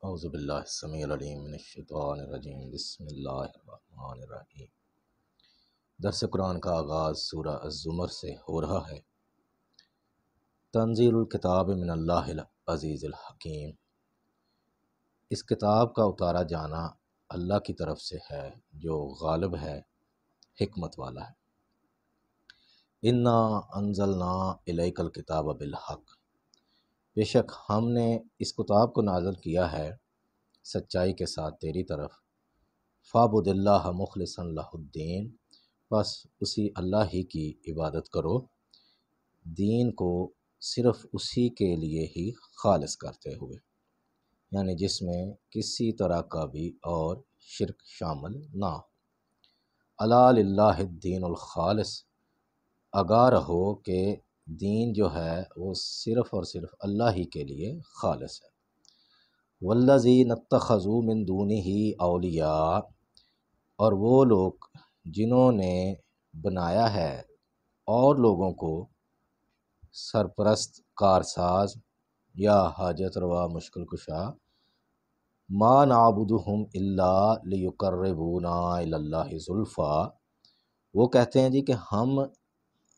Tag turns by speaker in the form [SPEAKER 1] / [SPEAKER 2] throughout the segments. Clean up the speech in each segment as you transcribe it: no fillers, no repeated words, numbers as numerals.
[SPEAKER 1] اعوذ باللہ السمیع العلیم من الشیطان الرجیم بسم اللہ الرحمن الرحیم۔ درس قرآن کا آغاز سورہ الزمر سے ہو رہا ہے۔ تنزیل الکتاب من اللہ العزیز الحکیم، اس کتاب کا اتارا جانا اللہ کی طرف سے ہے جو غالب ہے، حکمت والا ہے۔ انا انزلنا الیک الکتاب بالحق، بے شک ہم نے اس کتاب کو نازل کیا ہے سچائی کے ساتھ تیری طرف۔ فاعبد اللہ مخلصا لہ الدین، بس اسی اللہ ہی کی عبادت کرو، دین کو صرف اسی کے لیے ہی خالص کرتے ہوئے، یعنی جس میں کسی طرح کا بھی اور شرک شامل نہ ہو۔ الا للہ الدین الخالص، آگاہ رہو کہ دین جو ہے وہ صرف اور صرف اللہ ہی کے لیے خالص ہے۔ والذین اتخذوا من دونہ اولیاء، اور وہ لوگ جنہوں نے بنایا ہے اور لوگوں کو سرپرست، کارساز یا حاجت روا، مشکل کشا، ما نعبدہم الا لیقربونا الی اللہ زلفی، وہ کہتے ہیں جی کہ ہم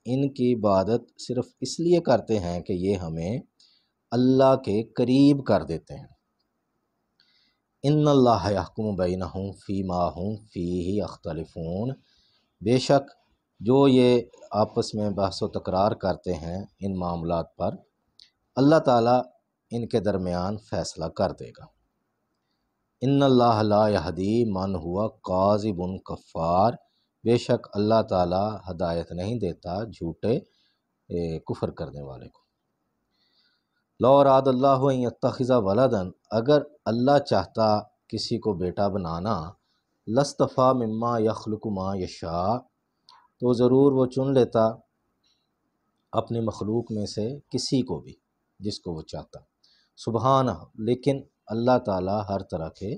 [SPEAKER 1] ان کی عبادت صرف اس لیے کرتے ہیں کہ یہ ہمیں اللہ کے قریب کر دیتے ہیں۔ ان اللہ یحکم بینہم فیما ہم فیہ یختلفون، بے شک جو یہ آپس میں بحث و تکرار کرتے ہیں ان معاملات پر، اللہ تعالیٰ ان کے درمیان فیصلہ کر دے گا۔ ان اللہ لا یہدی من ہوا کاذب کفار، بے شک اللہ تعالیٰ ہدایت نہیں دیتا جھوٹے کفر کرنے والے کو۔ لو اراد اللہ ان یتخذ ولدا، اگر اللہ چاہتا کسی کو بیٹا بنانا، لاصطفیٰ مما یخلق ما یشاء، تو ضرور وہ چن لیتا اپنی مخلوق میں سے کسی کو بھی جس کو وہ چاہتا۔ سبحانہ، لیکن اللہ تعالیٰ ہر طرح کے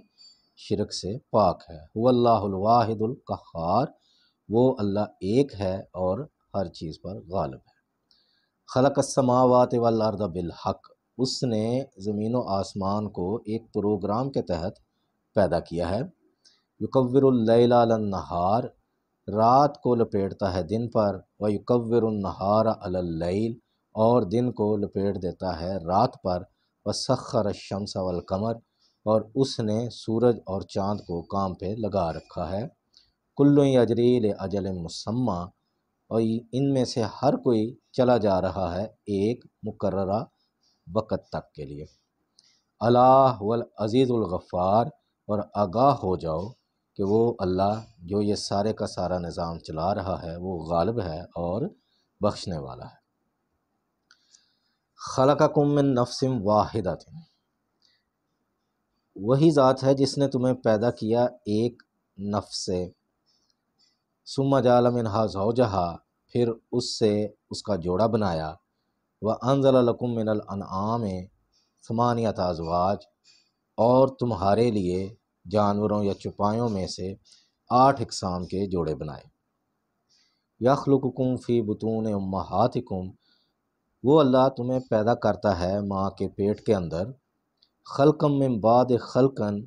[SPEAKER 1] شرک سے پاک ہے۔ هو اللہ الواحد القہار، وہ اللہ ایک ہے اور ہر چیز پر غالب ہے۔ خلق السماوات والارض بالحق، اس نے زمین و آسمان کو ایک پروگرام کے تحت پیدا کیا ہے۔ یکور اللیل علی النہار، رات کو لپیٹتا ہے دن پر، ویکور النہار علی اللیل، اور دن کو لپیٹ دیتا ہے رات پر، وسخر الشمس والقمر، اور اس نے سورج اور چاند کو کام پہ لگا رکھا ہے۔ کل یجری لاجل مسمى، اور ان میں سے ہر کوئی چلا جا رہا ہے ایک مقررہ وقت تک کے لیے۔ اللہ هو العزیز الغفار، اور آگاہ ہو جاؤ کہ وہ اللہ جو یہ سارے کا سارا نظام چلا رہا ہے وہ غالب ہے اور بخشنے والا ہے۔ خلقکم من نفس واحدۃ، وہی ذات ہے جس نے تمہیں پیدا کیا ایک نفس سے، ثم جعل منہا زوجہا، پھر اس سے اس کا جوڑا بنایا، وانزل لکم من الانعام ثمانیۃ ازواج، اور تمہارے لیے جانوروں یا چوپایوں میں سے 8 اقسام کے جوڑے بنائے۔ یخلقکم فی بطون امہاتکم، وہ اللہ تمہیں پیدا کرتا ہے ماں کے پیٹ کے اندر، خلقم من بعد خلقن،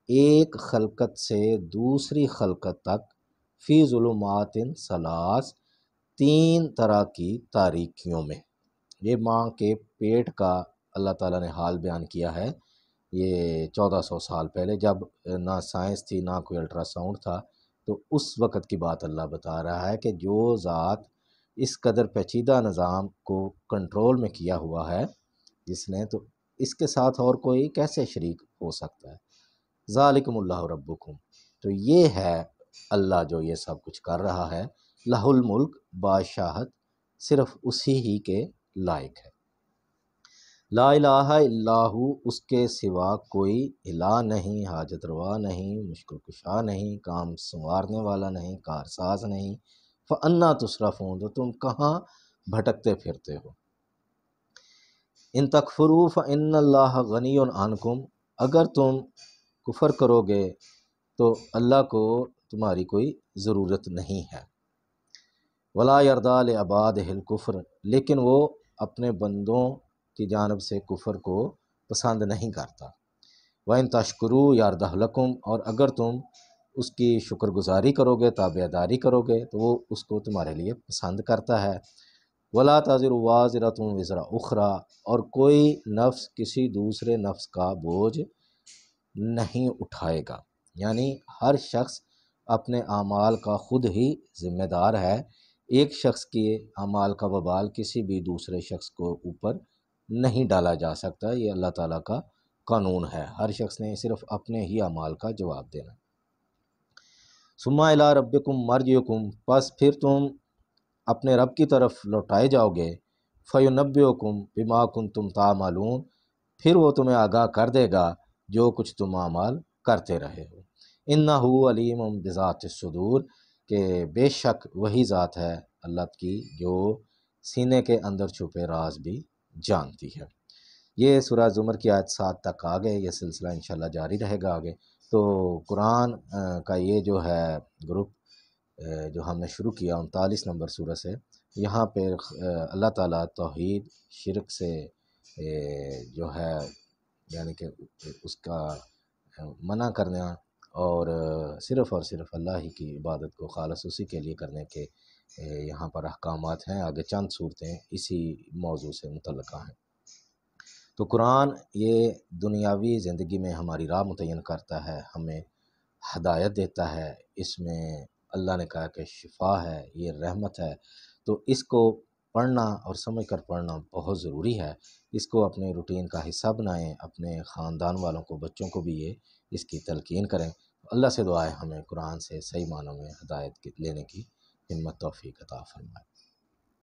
[SPEAKER 1] ایک خلقت سے دوسری خلقت تک، فی ظلمات ثلاث، 3 طرح کی تاریکیوں میں۔ یہ ماں کے پیٹ کا اللہ تعالیٰ نے حال بیان کیا ہے، یہ 1400 سال پہلے، جب نہ سائنس تھی نہ کوئی الٹرا ساؤنڈ تھا، تو اس وقت کی بات اللہ بتا رہا ہے کہ جو ذات اس قدر پیچیدہ نظام کو کنٹرول میں کیا ہوا ہے جس نے، تو اس کے ساتھ اور کوئی کیسے شریک ہو سکتا ہے۔ ذالکم اللہ ربکم، تو یہ ہے اللہ جو یہ سب کچھ کر رہا ہے، لہ الملک، بادشاہت صرف اسی ہی کے لائق ہے۔ لا الہ الا ہو، اس کے سوا کوئی الہ نہیں، حاجت روا نہیں، مشکل کشا نہیں، کام سنوارنے والا نہیں، کارساز نہیں۔ فانا تصرفون، تو تم کہاں بھٹکتے پھرتے ہو۔ ان تکفروا فان اللہ غنی عنکم، اگر تم کفر کرو گے تو اللہ کو تمہاری کوئی ضرورت نہیں ہے۔ ولا یرضی لعبادہ الکفر، لیکن وہ اپنے بندوں کی جانب سے کفر کو پسند نہیں کرتا۔ وَإِن تشکروا یردہ لکم، اور اگر تم اس کی شکر گزاری کرو گے، تابع داری کرو گے، تو وہ اس کو تمہارے لیے پسند کرتا ہے۔ وَلَا تَزِرُ وَازِرَةٌ وِزْرَ أُخْرَىٰ، اور کوئی نفس کسی دوسرے نفس کا بوجھ نہیں اٹھائے گا، یعنی ہر شخص اپنے اعمال کا خود ہی ذمہ دار ہے۔ ایک شخص کے اعمال کا وبال کسی بھی دوسرے شخص کو اوپر نہیں ڈالا جا سکتا، یہ اللہ تعالیٰ کا قانون ہے۔ ہر شخص نے صرف اپنے ہی اعمال کا جواب دینا۔ ثم الی ربکم مرجعکم، پس پھر تم اپنے رب کی طرف لوٹائے جاؤ گے۔ فینبئکم بما کنتم تعملون، پھر وہ تمہیں آگاہ کر دے گا جو کچھ تم اعمال کرتے رہے ہو۔ انہ علیم بذات الصدور، کہ بے شک وہی ذات ہے اللہ کی جو سینے کے اندر چھپے راز بھی جانتی ہے۔ یہ سورہ زمر کی آیت 7 تک آ گئے، یہ سلسلہ انشاءاللہ جاری رہے گا آگے۔ تو قرآن کا یہ جو ہے گروپ جو ہم نے شروع کیا 39 نمبر سورہ سے، یہاں پہ اللہ تعالیٰ توحید شرک سے جو ہے یعنی کہ اس کا منع کرنا اور صرف اور صرف اللہ ہی کی عبادت کو خالص اسی کے لیے کرنے کے یہاں پر احکامات ہیں۔ آگے چند صورتیں اسی موضوع سے متعلقہ ہیں۔ تو قرآن یہ دنیاوی زندگی میں ہماری راہ متعین کرتا ہے، ہمیں ہدایت دیتا ہے، اس میں اللہ نے کہا کہ شفا ہے، یہ رحمت ہے۔ تو اس کو پڑھنا اور سمجھ کر پڑھنا بہت ضروری ہے۔ اس کو اپنے روٹین کا حصہ بنائیں، اپنے خاندان والوں کو، بچوں کو بھی یہ اس کی تلقین کریں۔ اللہ سے دعا ہے ہمیں قرآن سے صحیح معنوں میں ہدایت لینے کی ہمت توفیق عطا فرمائے۔